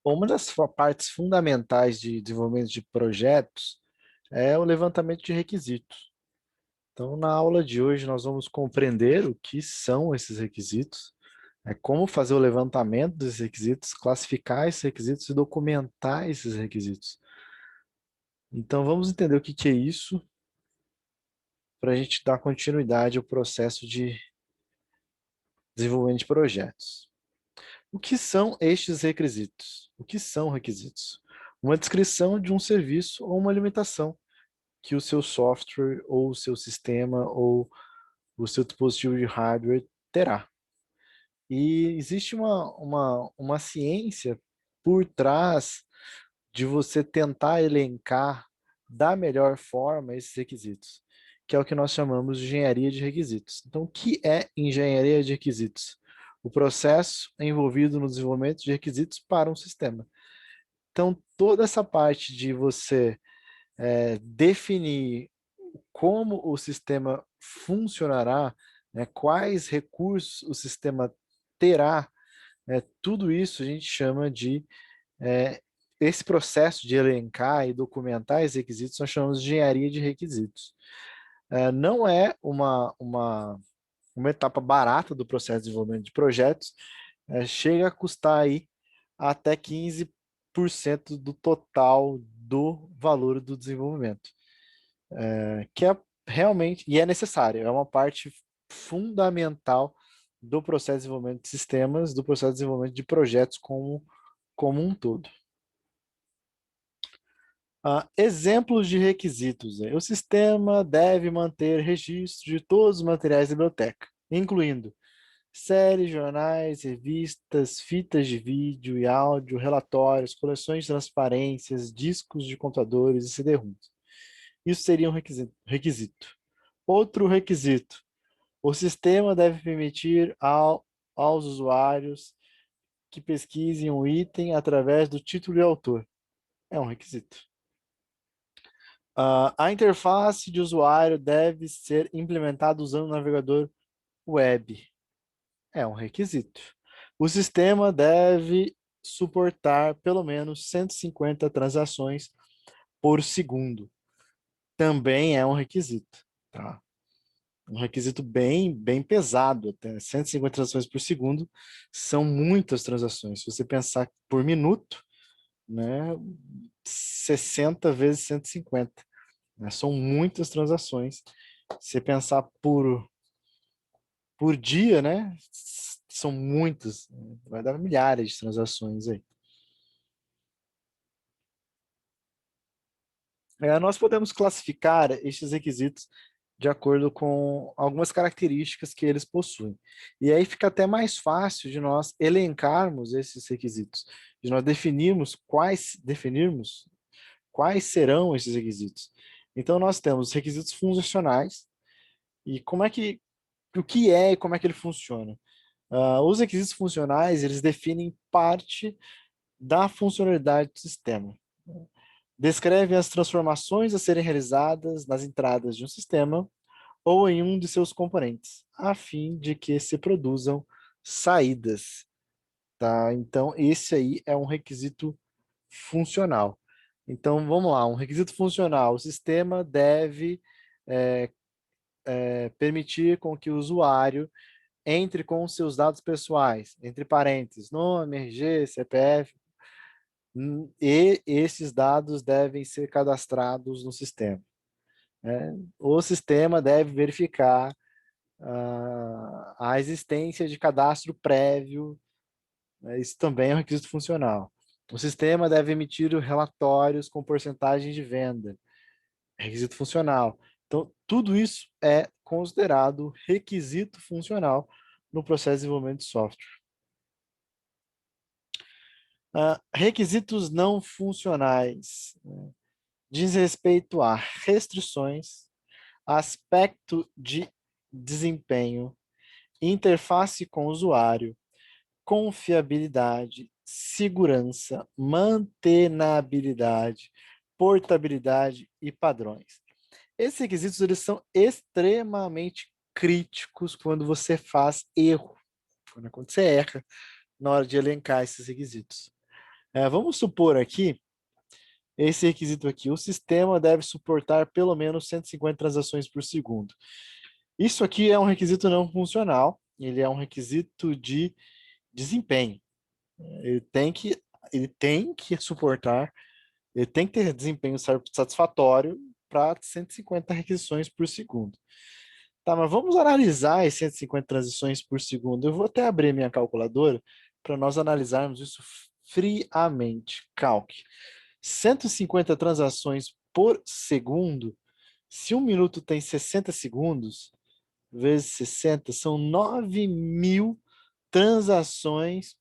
Uma das partes fundamentais de desenvolvimento de projetos é o levantamento de requisitos. Então, na aula de hoje, nós vamos compreender o que são esses requisitos, como fazer o levantamento desses requisitos, classificar esses requisitos e documentar esses requisitos. Então, vamos entender o que é isso para a gente dar continuidade ao processo de desenvolvimento de projetos. O que são estes requisitos? O que são requisitos? Uma descrição de um serviço ou uma limitação que o seu software ou o seu sistema ou o seu dispositivo de hardware terá. E existe uma ciência por trás de você tentar elencar da melhor forma esses requisitos, que é o que nós chamamos de engenharia de requisitos. Então, o que é engenharia de requisitos? O processo envolvido no desenvolvimento de requisitos para um sistema. Então, toda essa parte de você definir como o sistema funcionará, né, quais recursos o sistema terá, tudo isso a gente chama de esse processo de elencar e documentar esses requisitos, nós chamamos de engenharia de requisitos. Não é uma etapa barata do processo de desenvolvimento de projetos, chega a custar aí até 15% do total do valor do desenvolvimento, que é realmente, e é necessário, é uma parte fundamental do processo de desenvolvimento de sistemas, do processo de desenvolvimento de projetos como um todo. Exemplos de requisitos. O sistema deve manter registro de todos os materiais da biblioteca, incluindo séries, jornais, revistas, fitas de vídeo e áudio, relatórios, coleções de transparências, discos de computadores e CD-ROMs. Isso seria um requisito. Outro requisito. O sistema deve permitir aos usuários que pesquisem um item através do título e autor. É um requisito. A interface de usuário deve ser implementada usando o navegador web. É um requisito. O sistema deve suportar pelo menos 150 transações por segundo. Também é um requisito, tá? Um requisito bem pesado, até 150 transações por segundo são muitas transações. Se você pensar por minuto, né, 60 vezes 150, né, são muitas transações. Se você pensar por dia, né, são muitas, vai dar milhares de transações aí. Nós podemos classificar estes requisitos de acordo com algumas características que eles possuem. E aí fica até mais fácil de nós elencarmos esses requisitos, de nós definirmos quais serão esses requisitos. Então nós temos requisitos funcionais e o que é e como é que ele funciona. Os requisitos funcionais, eles definem parte da funcionalidade do sistema. Descrevem as transformações a serem realizadas nas entradas de um sistema ou em um de seus componentes, a fim de que se produzam saídas, tá? Então, esse aí é um requisito funcional. Então, vamos lá, um requisito funcional. O sistema deve permitir com que o usuário entre com os seus dados pessoais, entre parênteses, nome, RG, CPF, e esses dados devem ser cadastrados no sistema, né? O sistema deve verificar a existência de cadastro prévio, né? Isso também é um requisito funcional. O sistema deve emitir relatórios com porcentagem de venda, requisito funcional. Então, tudo isso é considerado requisito funcional no processo de desenvolvimento de software. Requisitos não funcionais, né? Diz respeito a restrições, aspecto de desempenho, interface com o usuário, confiabilidade, segurança, mantenabilidade, portabilidade e padrões. Esses requisitos eles são extremamente críticos quando você faz erro, quando você erra na hora de elencar esses requisitos. Vamos supor aqui, esse requisito aqui, o sistema deve suportar pelo menos 150 transações por segundo. Isso aqui é um requisito não funcional, ele é um requisito de desempenho. Ele tem que, ele tem que suportar, ele tem que ter desempenho satisfatório para 150 requisições por segundo. Tá, mas vamos analisar as 150 transições por segundo. Eu vou até abrir minha calculadora para nós analisarmos isso friamente. Calque. 150 transações por segundo, se um minuto tem 60 segundos, vezes 60, são 9.000 transações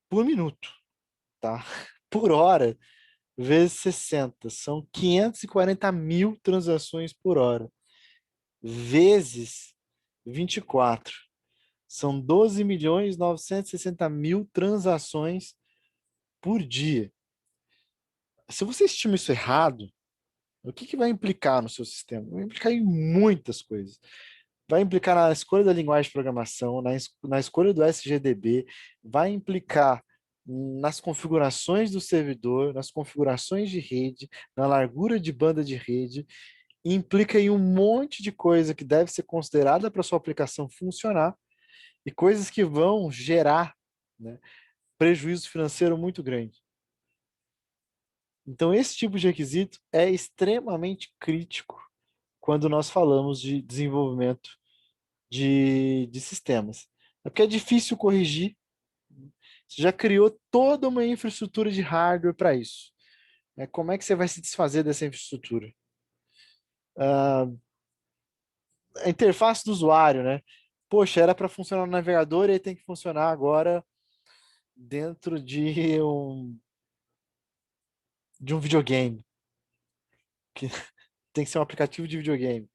por minuto, tá? Por hora, vezes 60, são 540.000 transações por hora, vezes 24, são 12.960.000 transações por dia. Se você estima isso errado, o que vai implicar no seu sistema? Vai implicar em muitas coisas. Vai implicar na escolha da linguagem de programação, na escolha do SGDB, vai implicar nas configurações do servidor, nas configurações de rede, na largura de banda de rede, e implica em um monte de coisa que deve ser considerada para sua aplicação funcionar e coisas que vão gerar, né, prejuízo financeiro muito grande. Então, esse tipo de requisito é extremamente crítico quando nós falamos de desenvolvimento de sistemas. É porque é difícil corrigir. Você já criou toda uma infraestrutura de hardware para isso. Como é que você vai se desfazer dessa infraestrutura? A interface do usuário, né? Poxa, era para funcionar no navegador e aí tem que funcionar agora dentro de um videogame, que tem que ser um aplicativo de videogame.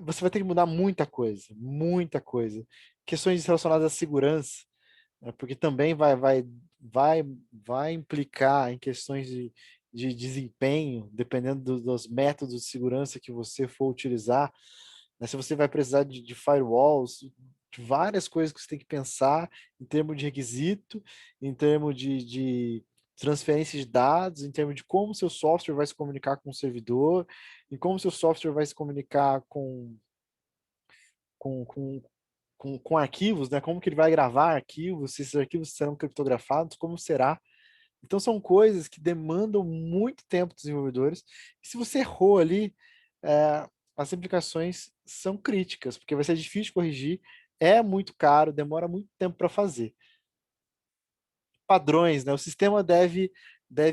Você vai ter que mudar muita coisa, muita coisa. Questões relacionadas à segurança, né, porque também vai implicar em questões de desempenho, dependendo dos métodos de segurança que você for utilizar, né? Se você vai precisar de firewalls, de várias coisas que você tem que pensar em termos de requisito, em termos de transferência de dados, em termos de como seu software vai se comunicar com o servidor, e como seu software vai se comunicar com, com, com arquivos, né? Como que ele vai gravar arquivos, se esses arquivos serão criptografados, como será. Então são coisas que demandam muito tempo dos desenvolvedores. E se você errou ali, as implicações são críticas, porque vai ser difícil de corrigir, é muito caro, demora muito tempo para fazer. Padrões, né? O sistema deve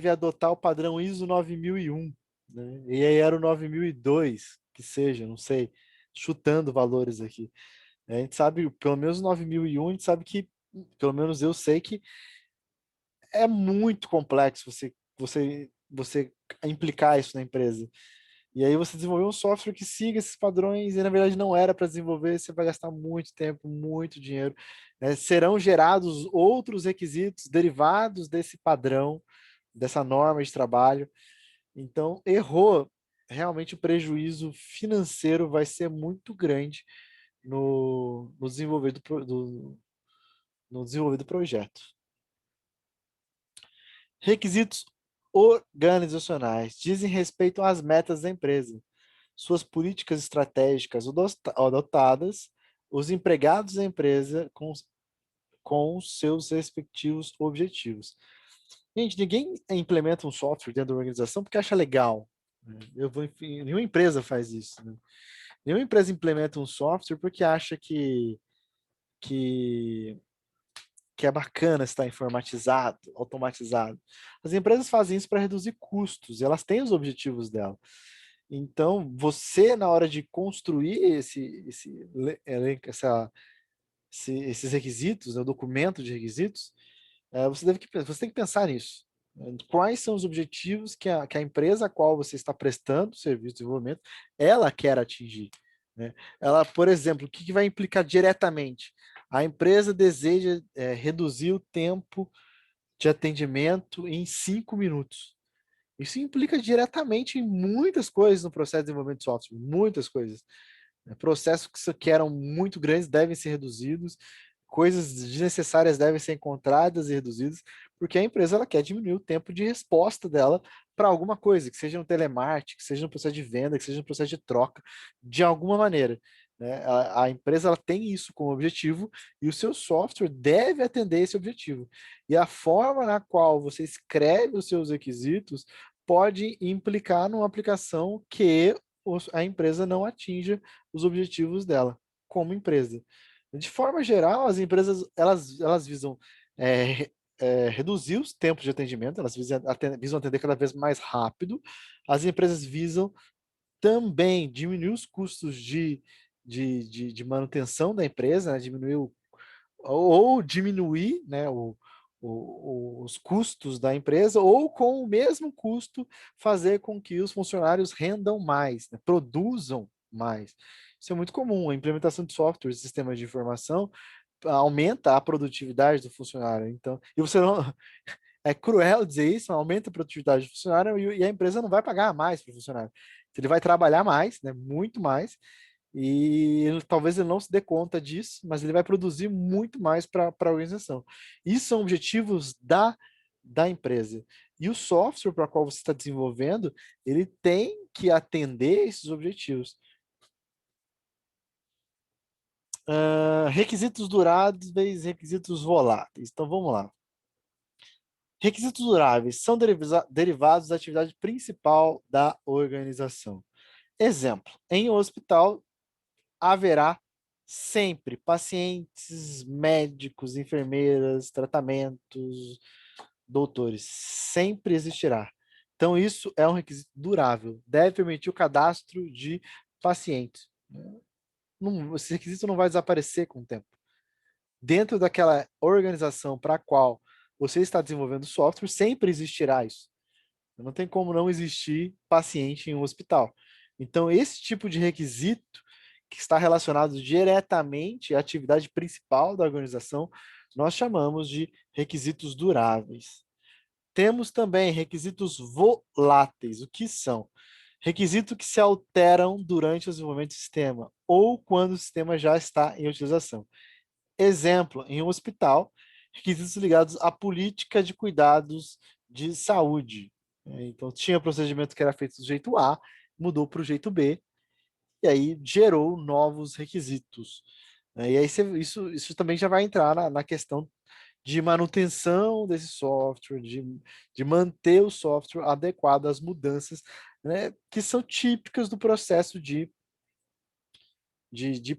adotar o padrão ISO 9001, né? E aí era o 9002, que seja, não sei, chutando valores aqui. A gente sabe, pelo menos 9001, a gente sabe que, pelo menos eu sei que é muito complexo você implicar isso na empresa. E aí você desenvolveu um software que siga esses padrões e na verdade não era para desenvolver, você vai gastar muito tempo, muito dinheiro. Serão gerados outros requisitos derivados desse padrão, dessa norma de trabalho. Então, errou, realmente o prejuízo financeiro vai ser muito grande no desenvolver no desenvolver do projeto. Requisitos organizacionais dizem respeito às metas da empresa, suas políticas estratégicas adotadas, os empregados da empresa com seus respectivos objetivos. Gente, ninguém implementa um software dentro da organização porque acha legal, né? Nenhuma empresa faz isso, né? Nenhuma empresa implementa um software porque acha que que é bacana estar informatizado, automatizado. As empresas fazem isso para reduzir custos, elas têm os objetivos dela. Então, você, na hora de construir esses requisitos, né, o documento de requisitos, você tem que pensar nisso. Quais são os objetivos que a empresa a qual você está prestando serviço de desenvolvimento, ela quer atingir, né? Ela, por exemplo, o que vai implicar diretamente? A empresa deseja reduzir o tempo de atendimento em 5 minutos. Isso implica diretamente em muitas coisas no processo de desenvolvimento de software, muitas coisas. Processos que eram muito grandes devem ser reduzidos, coisas desnecessárias devem ser encontradas e reduzidas, porque a empresa ela quer diminuir o tempo de resposta dela para alguma coisa, que seja no telemarketing, que seja no processo de venda, que seja no processo de troca, de alguma maneira. Né? A empresa ela tem isso como objetivo e o seu software deve atender esse objetivo. E a forma na qual você escreve os seus requisitos pode implicar numa aplicação que a empresa não atinja os objetivos dela como empresa. De forma geral, as empresas elas visam é, reduzir os tempos de atendimento, elas visam atender cada vez mais rápido. As empresas visam também diminuir os custos de manutenção da empresa, né? Diminuir ou diminuir, né, os custos da empresa, ou com o mesmo custo fazer com que os funcionários rendam mais, né, produzam mais. Isso é muito comum. A implementação de softwares, sistemas de informação, aumenta a produtividade do funcionário. Então, e você não, é cruel dizer isso, aumenta a produtividade do funcionário e a empresa não vai pagar mais para o funcionário. Ele vai trabalhar mais, né, muito mais, e talvez ele não se dê conta disso, mas ele vai produzir muito mais para a organização. Isso são objetivos da empresa. E o software para o qual você está desenvolvendo, ele tem que atender esses objetivos. Requisitos duráveis, requisitos voláteis. Então vamos lá. Requisitos duráveis são derivados da atividade principal da organização. Exemplo, em um hospital haverá sempre pacientes, médicos, enfermeiras, tratamentos, doutores. Sempre existirá. Então, isso é um requisito durável. Deve permitir o cadastro de pacientes. Esse requisito não vai desaparecer com o tempo. Dentro daquela organização para a qual você está desenvolvendo software, sempre existirá isso. Não tem como não existir paciente em um hospital. Então, esse tipo de requisito que está relacionado diretamente à atividade principal da organização, nós chamamos de requisitos duráveis. Temos também requisitos voláteis. O que são? Requisitos que se alteram durante o desenvolvimento do sistema ou quando o sistema já está em utilização. Exemplo, em um hospital, requisitos ligados à política de cuidados de saúde. Então, tinha procedimento que era feito do jeito A, mudou para o jeito B, e aí gerou novos requisitos. E aí isso também já vai entrar na questão de manutenção desse software, de manter o software adequado às mudanças, né, que são típicas do processo de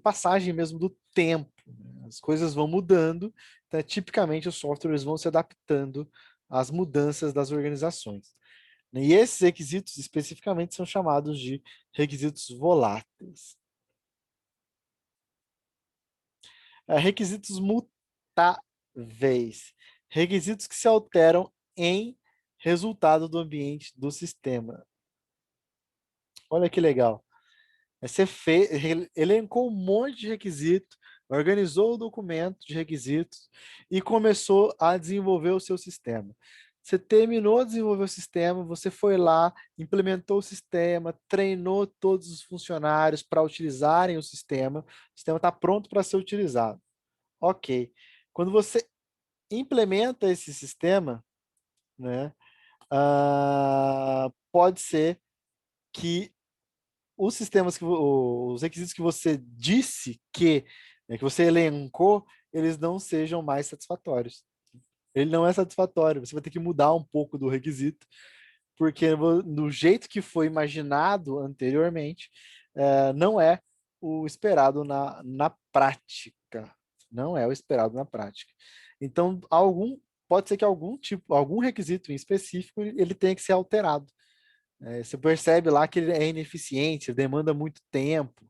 passagem mesmo do tempo. Né? As coisas vão mudando, então, tipicamente os softwares vão se adaptando às mudanças das organizações. E esses requisitos especificamente são chamados de requisitos voláteis. Requisitos mutáveis. Requisitos que se alteram em resultado do ambiente do sistema. Olha que legal. Você elencou um monte de requisitos, organizou o documento de requisitos e começou a desenvolver o seu sistema. Você terminou de desenvolver o sistema, você foi lá, implementou o sistema, treinou todos os funcionários para utilizarem o sistema está pronto para ser utilizado. Ok. Quando você implementa esse sistema, né, pode ser que os requisitos que você disse né, que você elencou, eles não sejam mais satisfatórios. Ele não é satisfatório, você vai ter que mudar um pouco do requisito, porque no jeito que foi imaginado anteriormente, não é o esperado na prática. Não é o esperado na prática. Então, pode ser que algum requisito em específico, ele tenha que ser alterado. Você percebe lá que ele é ineficiente, demanda muito tempo,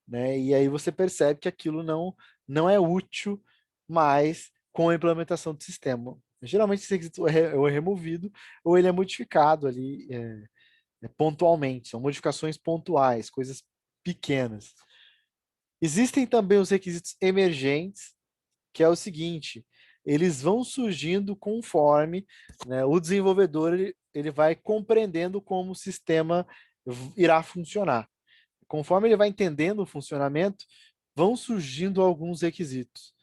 né? E aí você percebe que aquilo não é útil mais com a implementação do sistema. Geralmente esse requisito ou é removido ou ele é modificado ali pontualmente. São modificações pontuais, coisas pequenas. Existem também os requisitos emergentes, que é o seguinte: eles vão surgindo conforme, né, o desenvolvedor ele vai compreendendo como o sistema irá funcionar. Conforme ele vai entendendo o funcionamento, vão surgindo alguns requisitos.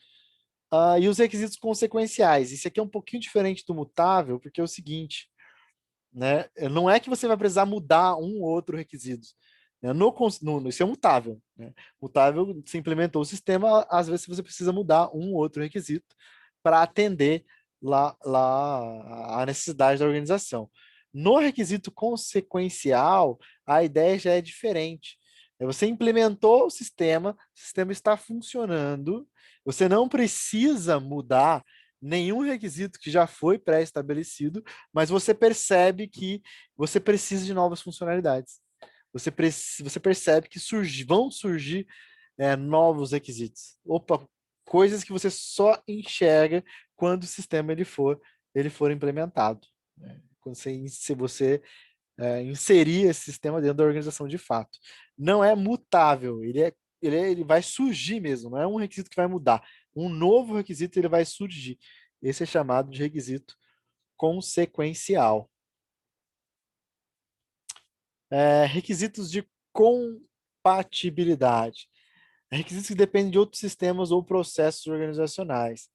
E os requisitos consequenciais. Isso aqui é um pouquinho diferente do mutável, porque é o seguinte, né? Não é que você vai precisar mudar um ou outro requisito. Né? Isso é mutável. Né? Mutável, você implementou o sistema, às vezes você precisa mudar um ou outro requisito para atender lá a necessidade da organização. No requisito consequencial, a ideia já é diferente. Você implementou o sistema está funcionando, você não precisa mudar nenhum requisito que já foi pré-estabelecido, mas você percebe que você precisa de novas funcionalidades. Você percebe que vão surgir novos requisitos. Opa, coisas que você só enxerga quando o sistema ele for implementado. Né? Quando se você inserir esse sistema dentro da organização de fato. Não é mutável, ele vai surgir mesmo, não é um requisito que vai mudar. Um novo requisito ele vai surgir. Esse é chamado de requisito consequencial. Requisitos de compatibilidade. Requisitos que dependem de outros sistemas ou processos organizacionais.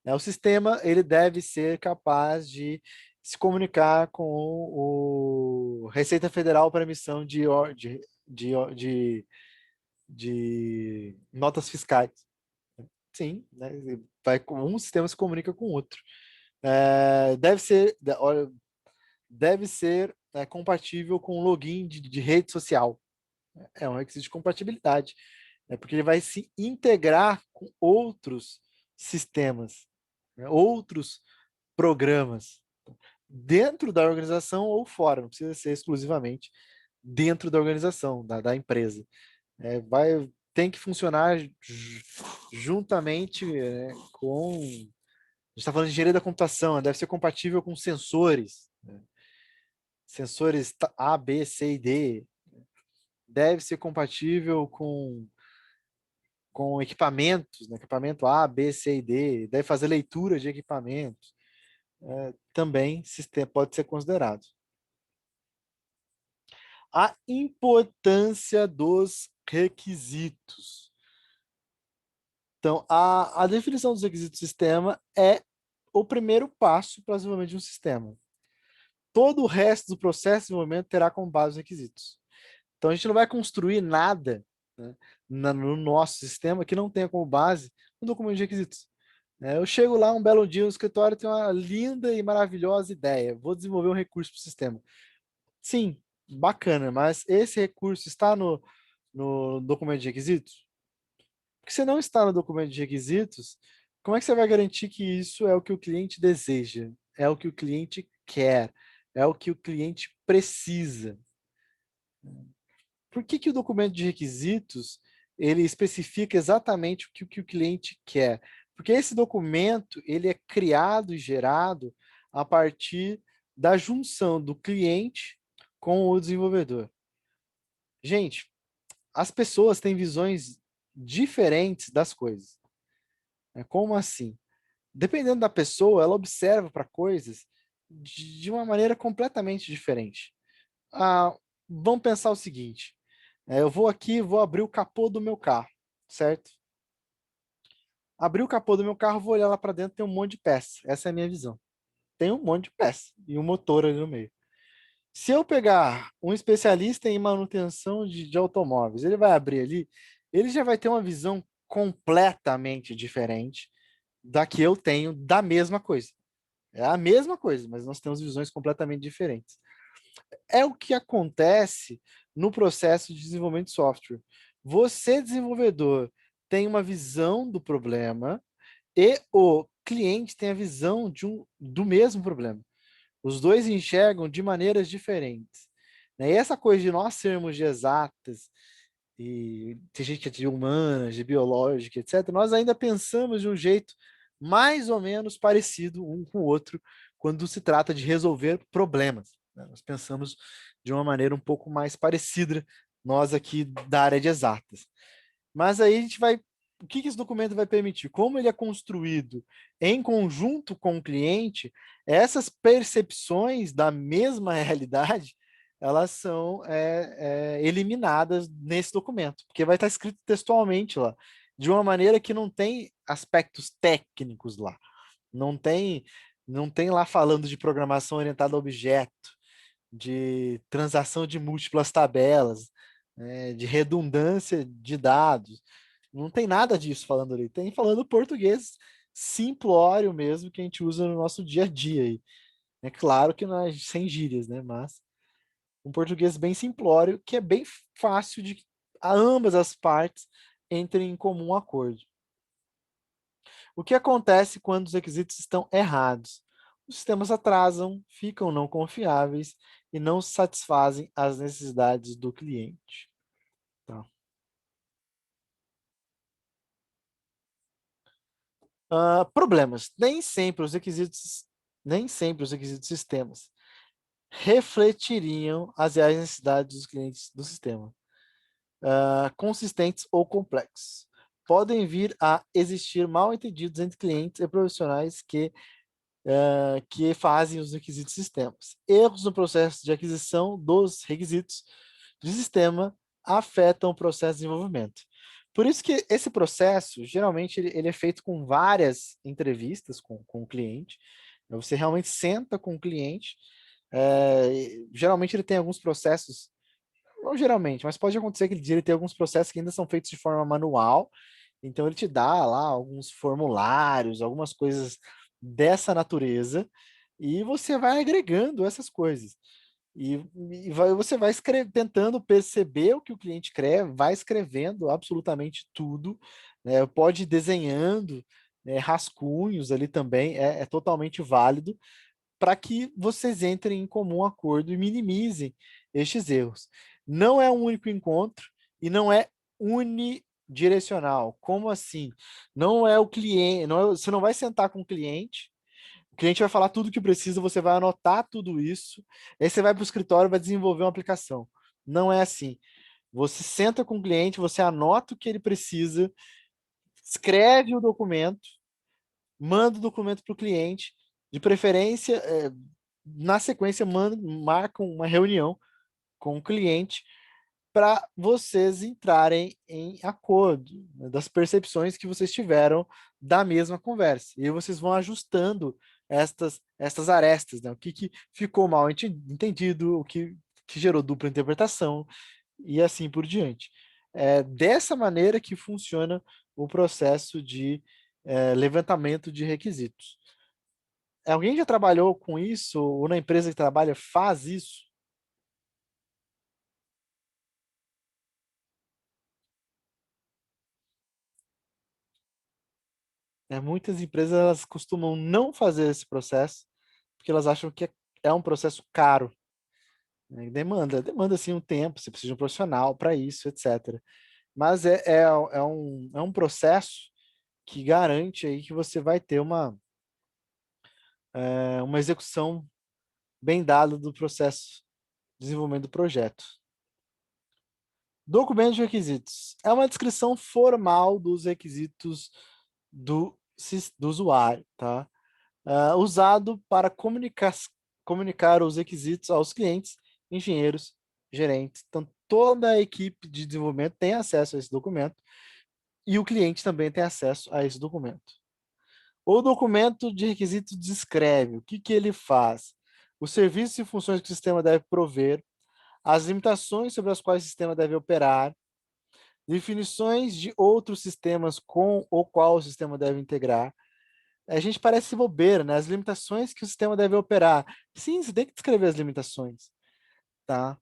O sistema ele deve ser capaz de se comunicar com o Receita Federal para emissão de, de notas fiscais. Sim, né? Um sistema se comunica com o outro. Deve ser compatível com login de rede social. É um requisito de compatibilidade, porque ele vai se integrar com outros sistemas, né, outros programas, dentro da organização ou fora, não precisa ser exclusivamente dentro da organização, da empresa. Tem que funcionar juntamente com. A gente está falando de engenharia da computação, deve ser compatível com sensores, né? Sensores A, B, C e D. Deve ser compatível com equipamentos, né? Equipamento A, B, C e D. Deve fazer leitura de equipamentos. Também pode ser considerado. A importância dos requisitos. Então, a definição dos requisitos do sistema é o primeiro passo para o desenvolvimento de um sistema. Todo o resto do processo de desenvolvimento terá como base os requisitos. Então, a gente não vai construir nada, né, no nosso sistema que não tenha como base um documento de requisitos. Eu chego lá um belo dia no escritório, tenho uma linda e maravilhosa ideia. Vou desenvolver um recurso para o sistema. Sim, bacana, mas esse recurso está no documento de requisitos? Porque se não está no documento de requisitos, como é que você vai garantir que isso é o que o cliente deseja? É o que o cliente quer? É o que o cliente precisa? Por que o documento de requisitos ele especifica exatamente o que o cliente quer? Porque esse documento ele é criado e gerado a partir da junção do cliente com o desenvolvedor. Gente, as pessoas têm visões diferentes das coisas. Como assim? Dependendo da pessoa, ela observa para coisas de uma maneira completamente diferente. Vamos pensar o seguinte: eu vou aqui, vou abrir o capô do meu carro, certo? Abrir o capô do meu carro, vou olhar lá para dentro, tem um monte de peça. Essa é a minha visão. Tem um monte de peça e um motor ali no meio. Se eu pegar um especialista em manutenção de automóveis, ele vai abrir ali, ele já vai ter uma visão completamente diferente da que eu tenho da mesma coisa. É a mesma coisa, mas nós temos visões completamente diferentes. É o que acontece no processo de desenvolvimento de software. Você, desenvolvedor, tem uma visão do problema e o cliente tem a visão do mesmo problema. Os dois enxergam de maneiras diferentes. E essa coisa de nós sermos de exatas, e tem gente que é de humanas, de biológica, etc., nós ainda pensamos de um jeito mais ou menos parecido um com o outro quando se trata de resolver problemas. Nós pensamos de uma maneira um pouco mais parecida, nós aqui da área de exatas. Mas aí a gente vai. O que esse documento vai permitir? Como ele é construído em conjunto com o cliente, essas percepções da mesma realidade, elas são eliminadas nesse documento, porque vai estar escrito textualmente lá. de uma maneira que não tem aspectos técnicos lá. Não tem, não tem lá falando de programação orientada a objeto, de transação de múltiplas tabelas, né, de redundância de dados. Não tem nada disso falando ali. Tem falando português simplório mesmo que a gente usa no nosso dia a dia aí. É claro que não é sem gírias, né? Mas um português bem simplório que é bem fácil de ambas as partes entrem em comum acordo. O que acontece quando os requisitos estão errados? Os sistemas atrasam, ficam não confiáveis e não satisfazem as necessidades do cliente. Tá. Problemas. Nem sempre os requisitos de sistemas refletiriam as reais necessidades dos clientes do sistema, consistentes ou complexos. Podem vir a existir mal-entendidos entre clientes e profissionais que fazem os requisitos de sistemas. Erros no processo de aquisição dos requisitos de sistema afetam o processo de desenvolvimento. Por isso que esse processo, geralmente, ele é feito com várias entrevistas com o cliente. Você realmente senta com o cliente. Geralmente ele tem alguns processos, não geralmente, mas pode acontecer que ele tem alguns processos que ainda são feitos de forma manual. Então ele te dá lá alguns formulários, algumas coisas dessa natureza, e você vai agregando essas coisas. E, você vai tentando perceber o que o cliente quer, vai escrevendo absolutamente tudo, né? Pode ir desenhando, né, rascunhos ali também, é totalmente válido para que vocês entrem em comum acordo e minimizem estes erros. Não é um único encontro e não é unidirecional. Como assim? Não é o cliente, você não vai sentar com o cliente vai falar tudo o que precisa, você vai anotar tudo isso, aí você vai para o escritório e vai desenvolver uma aplicação. Não é assim. Você senta com o cliente, você anota o que ele precisa, escreve o documento, manda o documento para o cliente, de preferência, na sequência, marcam uma reunião com o cliente para vocês entrarem em acordo, né, das percepções que vocês tiveram da mesma conversa. E aí vocês vão ajustando estas arestas, né? O que ficou mal entendido, que gerou dupla interpretação e assim por diante. É dessa maneira que funciona o processo de levantamento de requisitos. Alguém já trabalhou com isso, ou na empresa que trabalha faz isso? Muitas empresas elas costumam não fazer esse processo, porque elas acham que é um processo caro, né? Demanda assim um tempo, você precisa de um profissional para isso, etc. Mas é um processo que garante aí que você vai ter uma execução bem dada do processo de desenvolvimento do projeto. Documento de requisitos. É uma descrição formal dos requisitos do usuário, tá? Usado para comunicar os requisitos aos clientes, engenheiros, gerentes. Então, toda a equipe de desenvolvimento tem acesso a esse documento e o cliente também tem acesso a esse documento. O documento de requisitos descreve o que ele faz, os serviços e funções que o sistema deve prover, as limitações sobre as quais o sistema deve operar, definições de outros sistemas com o qual o sistema deve integrar. A gente parece bobeira, né? As limitações que o sistema deve operar. Sim, você tem que descrever as limitações, tá?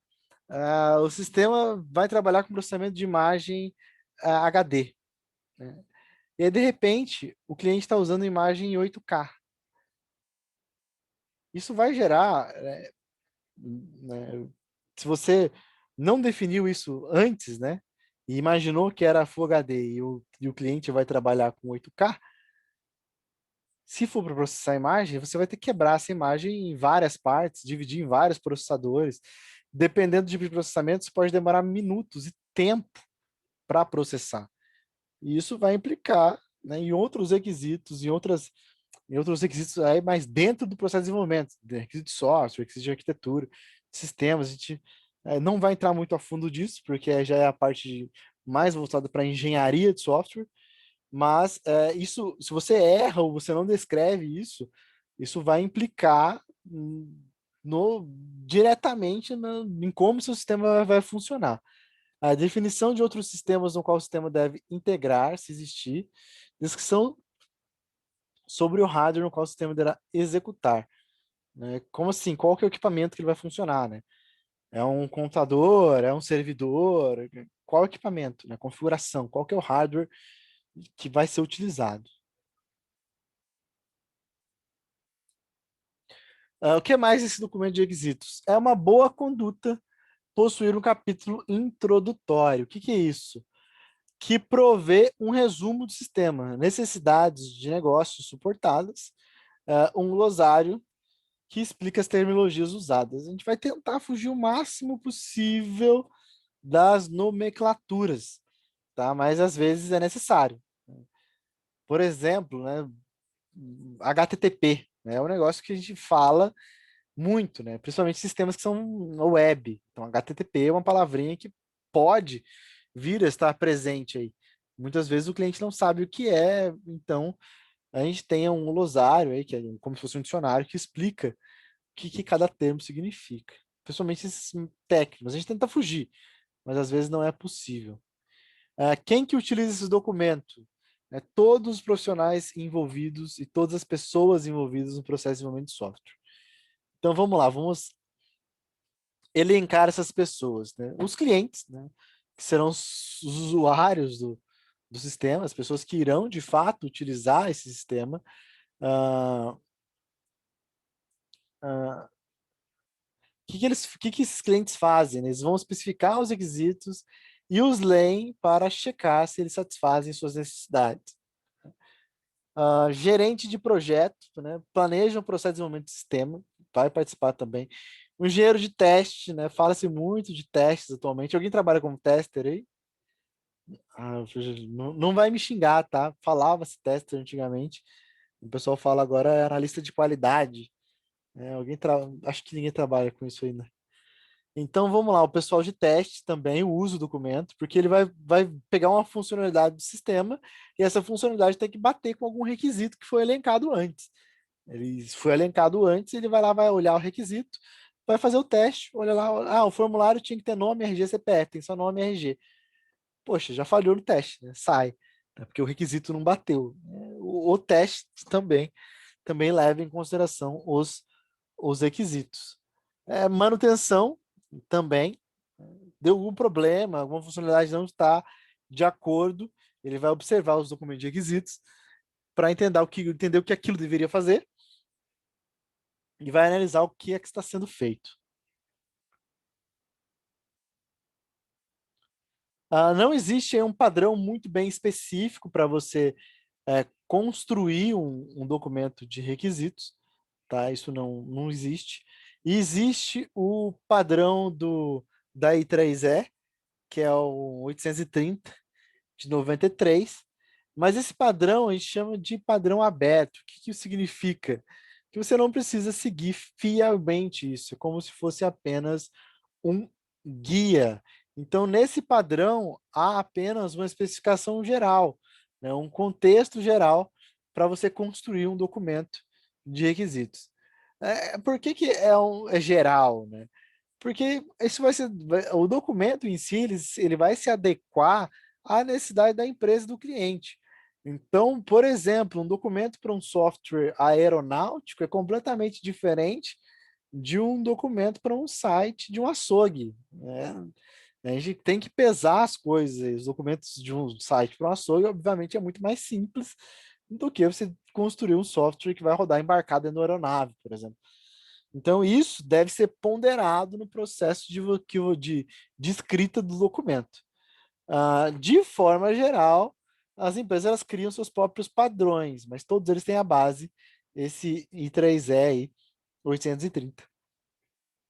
O sistema vai trabalhar com processamento de imagem HD, né? E aí, de repente, o cliente está usando imagem em 8K. Isso vai gerar, né, se você não definiu isso antes, né? E imaginou que era Full HD e o cliente vai trabalhar com 8K, se for para processar a imagem, você vai ter que quebrar essa imagem em várias partes, dividir em vários processadores. Dependendo do tipo de processamento, isso pode demorar minutos e tempo para processar. E isso vai implicar, né, em outros requisitos, em outros requisitos aí, mas dentro do processo de desenvolvimento, requisito de software, requisito de arquitetura, de sistemas. A gente não vai entrar muito a fundo disso, porque já é a parte mais voltada para engenharia de software, Mas isso, se você erra ou você não descreve isso, isso vai implicar diretamente em como seu sistema vai funcionar. A definição de outros sistemas no qual o sistema deve integrar, se existir, descrição sobre o hardware no qual o sistema deverá executar. Né? Como assim? Qual que é o equipamento que ele vai funcionar? Né? É um computador? É um servidor? Qual é o equipamento? Né? Configuração? Qual que é o hardware que vai ser utilizado? O que mais esse documento de requisitos? É uma boa conduta possuir um capítulo introdutório. O que é isso? Que provê um resumo do sistema, necessidades de negócios suportadas, um glossário que explica as terminologias usadas. A gente vai tentar fugir o máximo possível das nomenclaturas, tá? Mas às vezes é necessário. Por exemplo, né, HTTP, né, é um negócio que a gente fala muito, né? Principalmente sistemas que são web. Então, HTTP é uma palavrinha que pode vir a estar presente aí. Muitas vezes o cliente não sabe o que é, então a gente tem um glossário aí, que é como se fosse um dicionário, que explica o que cada termo significa. Principalmente esses técnicos. A gente tenta fugir, mas às vezes não é possível. Quem que utiliza esse documento? Todos os profissionais envolvidos e todas as pessoas envolvidas no processo de desenvolvimento de software. Então vamos lá, vamos elencar essas pessoas, né? Os clientes, né? Que serão os usuários do sistema, as pessoas que irão de fato utilizar esse sistema. O que esses clientes fazem? Né? Eles vão especificar os requisitos e os leem para checar se eles satisfazem suas necessidades. Gerente de projeto, né? Planeja o processo de desenvolvimento do sistema, vai participar também. Um engenheiro de teste, né? Fala-se muito de testes atualmente. Alguém trabalha como tester aí? Não vai me xingar, tá? Falava-se tester antigamente. O pessoal fala agora é analista de qualidade. Acho que ninguém trabalha com isso ainda. Então vamos lá, o pessoal de teste também usa o documento, porque ele vai pegar uma funcionalidade do sistema e essa funcionalidade tem que bater com algum requisito que foi elencado antes. Ele foi elencado antes, ele vai lá, vai olhar o requisito, vai fazer o teste, olha lá, o formulário tinha que ter nome, RG, CPF, tem só nome, RG. Poxa, já falhou no teste, né? Sai, né? Porque o requisito não bateu. O teste também leva em consideração os requisitos. Manutenção também. Deu algum problema, alguma funcionalidade não está de acordo, ele vai observar os documentos de requisitos para entender o que aquilo deveria fazer e vai analisar o que é que está sendo feito. Não existe um padrão muito bem específico para você construir um documento de requisitos, tá? Isso não existe. E existe o padrão da I3E, que é o 830 de 93, mas esse padrão a gente chama de padrão aberto. O que isso significa? Que você não precisa seguir fielmente isso, é como se fosse apenas um guia. Então, nesse padrão, há apenas uma especificação geral, né, um contexto geral para você construir um documento de requisitos. Por que é geral, né? Porque isso o documento em si, ele vai se adequar à necessidade da empresa e do cliente. Então, por exemplo, um documento para um software aeronáutico é completamente diferente de um documento para um site de um açougue, né? A gente tem que pesar as coisas. Os documentos de um site para um açougue, obviamente, é muito mais simples do que você construir um software que vai rodar embarcado dentro da aeronave, por exemplo. Então, isso deve ser ponderado no processo de escrita do documento. De forma geral, as empresas elas criam seus próprios padrões, mas todos eles têm a base, esse I3E aí, 830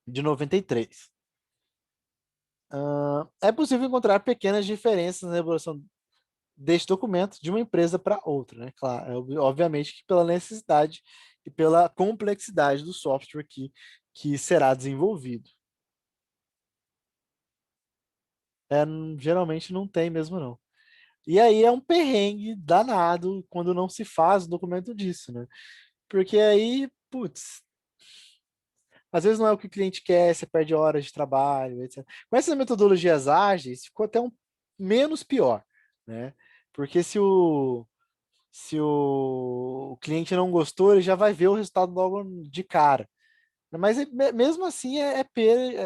de 93. É possível encontrar pequenas diferenças na elaboração deste documento de uma empresa para outra, né? Claro, obviamente que pela necessidade e pela complexidade do software que será desenvolvido. Geralmente não tem mesmo, não. E aí é um perrengue danado quando não se faz o documento disso, né? Porque aí, putz, às vezes não é o que o cliente quer, você perde horas de trabalho, etc. Com essas metodologias ágeis, ficou até um menos pior, né? Porque se o cliente não gostou, ele já vai ver o resultado logo de cara. Mas mesmo assim é perca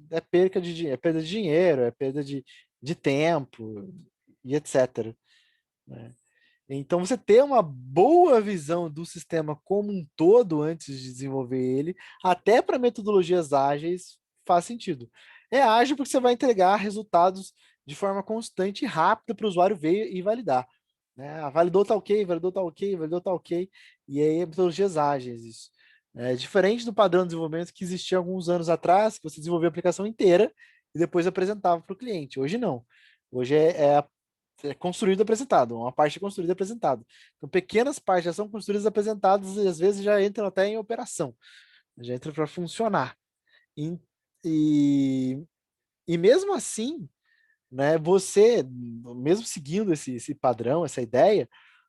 é perda de dinheiro, é perda de tempo e etc. Né? Então, você ter uma boa visão do sistema como um todo antes de desenvolver ele, até para metodologias ágeis, faz sentido. É ágil porque você vai entregar resultados de forma constante e rápida para o usuário ver e validar. Né? Ah, validou, tá ok, validou, tá ok, validou, tá ok. E aí, é metodologias ágeis, isso. É diferente do padrão de desenvolvimento que existia alguns anos atrás, que você desenvolvia a aplicação inteira e depois apresentava para o cliente. Hoje não. Hoje é construído e apresentado, uma parte é construída e apresentada. Então, pequenas partes já são construídas e apresentadas e às vezes já entram até em operação, já entra para funcionar. E, e, e mesmo assim, né, você, mesmo seguindo esse padrão, essa ideia,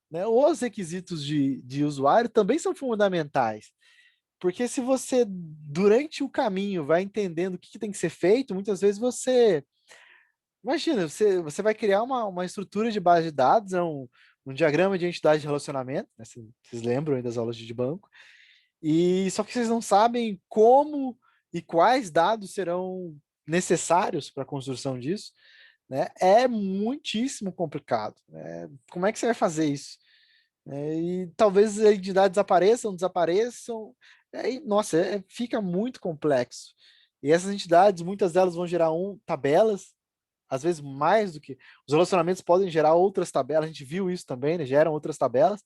né, os requisitos de usuário também são fundamentais. Porque se você, durante o caminho, vai entendendo o que tem que ser feito, muitas vezes você imagina, você vai criar uma estrutura de base de dados, é um diagrama de entidade de relacionamento, né? Vocês lembram aí das aulas de banco, e só que vocês não sabem como e quais dados serão necessários para a construção disso, né? É muitíssimo complicado, né? Como é que você vai fazer isso? E talvez as entidades apareçam, desapareçam, aí, nossa, fica muito complexo. E essas entidades, muitas delas vão gerar tabelas, às vezes mais do que. Os relacionamentos podem gerar outras tabelas, a gente viu isso também, né? Geram outras tabelas.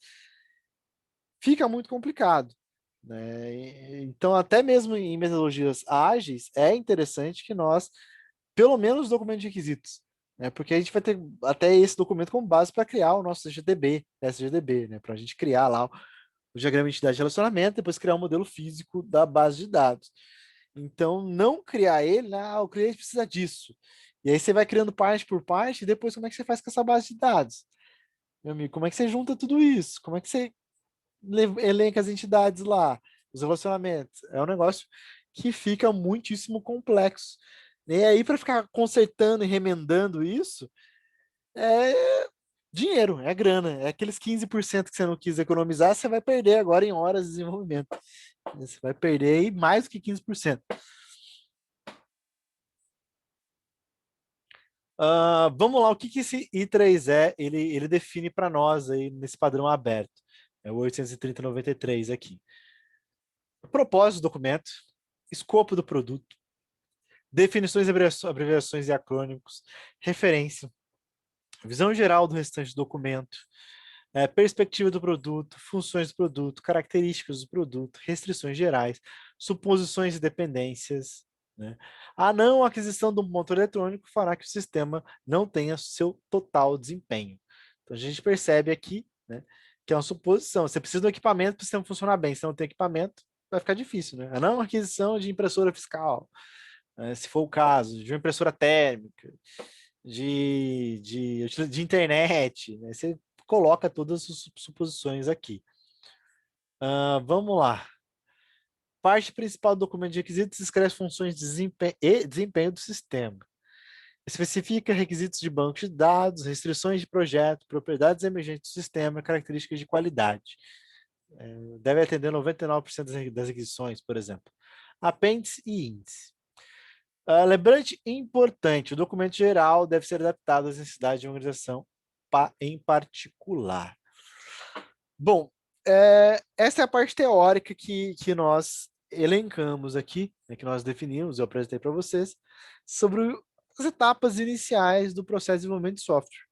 Fica muito complicado. Né? Então, até mesmo em metodologias ágeis, é interessante que nós, pelo menos, documentos de requisitos. Né? Porque a gente vai ter até esse documento como base para criar o nosso GDB, SGDB, né? Para a gente criar lá o diagrama de entidade de relacionamento, depois criar um modelo físico da base de dados. Então, não criar ele, né? O cliente precisa disso. E aí você vai criando parte por parte, e depois como é que você faz com essa base de dados? Meu amigo, como é que você junta tudo isso? Como é que você elenca as entidades lá, os relacionamentos? É um negócio que fica muitíssimo complexo. E aí, para ficar consertando e remendando isso, é dinheiro, é grana. É aqueles 15% que você não quis economizar, você vai perder agora em horas de desenvolvimento. Você vai perder aí mais do que 15%. Vamos lá, o que esse I3 é? Ele define para nós aí nesse padrão aberto. É o 830.93 aqui. Propósito do documento, escopo do produto, definições, abreviações e acrônimos, referência, visão geral do restante do documento, perspectiva do produto, funções do produto, características do produto, restrições gerais, suposições e dependências. Né? A não aquisição de um ponto eletrônico fará que o sistema não tenha seu total desempenho. Então a gente percebe aqui, né, que é uma suposição. Você precisa de um equipamento para o sistema funcionar bem. Se não tem equipamento, vai ficar difícil. Né? A não aquisição de impressora fiscal, né, se for o caso, de uma impressora térmica, de internet. Né? Você coloca todas as suposições aqui. Vamos lá. Parte principal do documento de requisitos escreve funções de desempenho e desempenho do sistema. Especifica requisitos de banco de dados, restrições de projeto, propriedades emergentes do sistema, características de qualidade. Deve atender 99% das requisições, por exemplo. Apêndice e índice. Lembrete importante, o documento geral deve ser adaptado às necessidades de uma organização em particular. Bom, essa é a parte teórica que nós elencamos aqui, né, que nós definimos, eu apresentei para vocês, sobre as etapas iniciais do processo de desenvolvimento de software.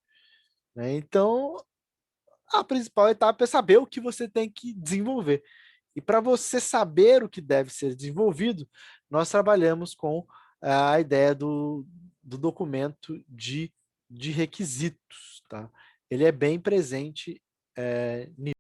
Né? Então, a principal etapa é saber o que você tem que desenvolver. E para você saber o que deve ser desenvolvido, nós trabalhamos com a ideia do documento de requisitos. Tá? Ele é bem presente nisso.